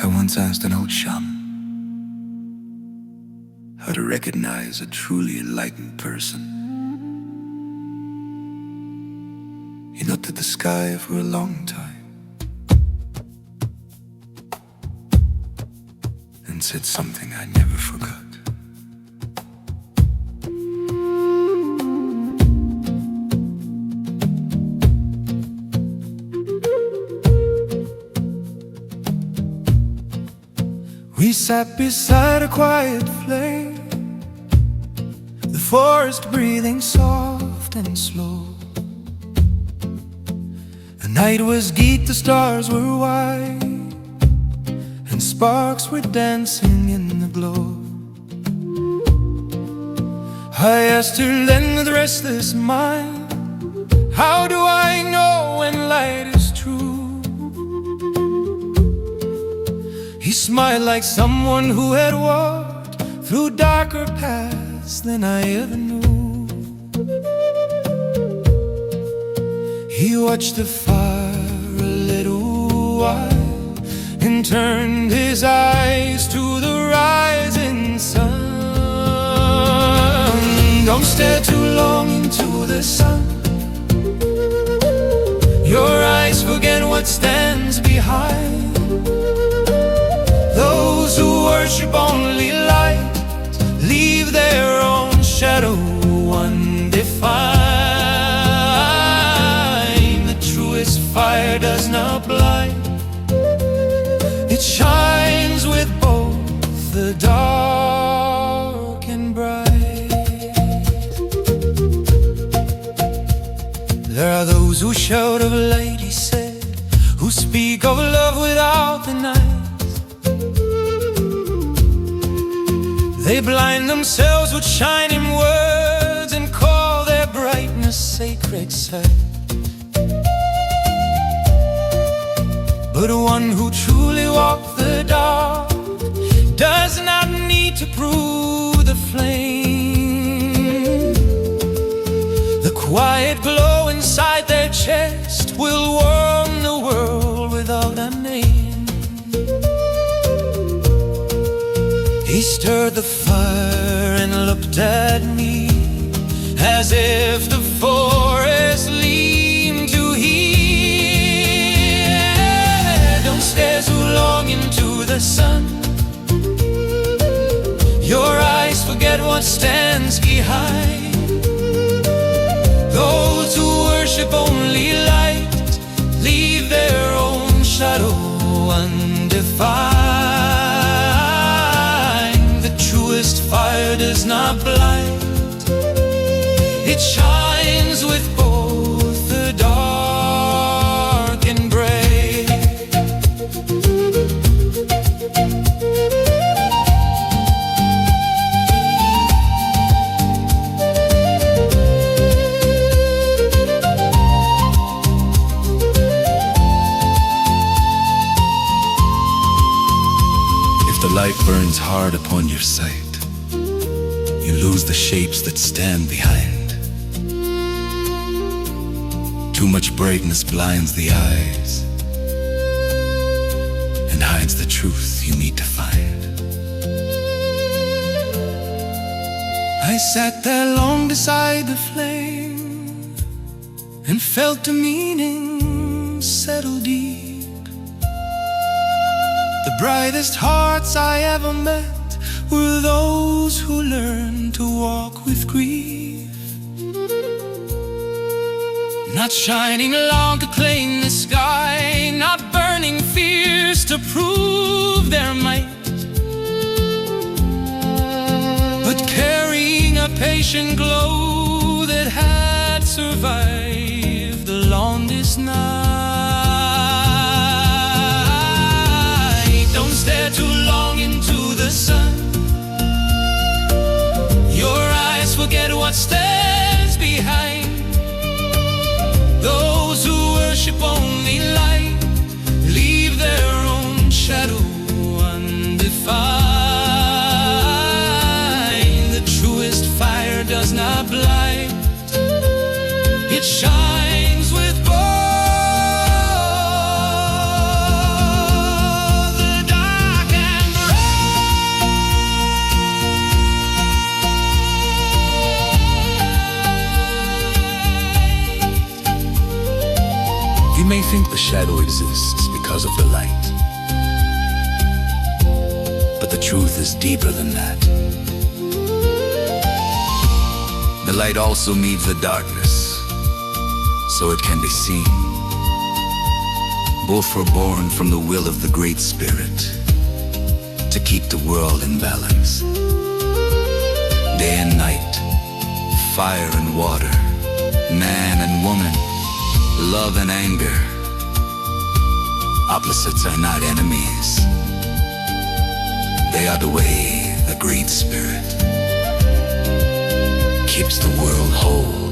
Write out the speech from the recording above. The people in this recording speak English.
I once asked an old shaman how to recognize a truly enlightened person. He looked at the sky for a long time and said something I never forgot. We sat beside a quiet flame, the forest breathing soft and slow. The night was deep, the stars were white, and sparks were dancing in the glow. I asked her then with restless mind, how do I know when light is true? He smiled like someone who had walked through darker paths than I ever knew. He watched the fire a little while and turned his eyes to the rising sun. Don't stare too long into the sun. Your eyes forget what stands behind. Those who worship only light leave their own shadow undefined. The truest fire does not blind. It shines with both the dark and bright. There are those who shout of light, he said, who speak of love without the night. They blind themselves with shining words and call their brightness sacred sight. But one who truly walks the dark does not need to prove the flame. The quiet glow inside their chest will warm the world without a name. He stirred the fire and looked at me as if the forest leaned to hear. Don't stare too long into the sun. Your eyes forget what stands behind. Those who worship only light leave their own shadow undefined. Fire does not blind. It shines with both the dark and gray. If the light burns hard upon your sight, you lose the shapes that stand behind. Too much brightness blinds the eyes and hides the truth you need to find. I sat there long beside the flame and felt the meaning settle deep. The brightest hearts I ever met were those who learned to walk with grief. Not shining long to claim the sky, not burning fierce to prove their might, but carrying a patient glow that had survived the longest night. Don't stare too long into the sun. Forget what stands behind. Those who worship only light leave their own shadow undefined. The truest fire does not blind. It shines with both the dark You may think the shadow exists because of the light, but the truth is deeper than that. The light also needs the darkness, so it can be seen. Both were born from the will of the Great Spirit to keep the world in balance. Day and night, fire and water, man and woman, love and anger. Opposites are not enemies. They are the way the Great Spirit keeps the world whole.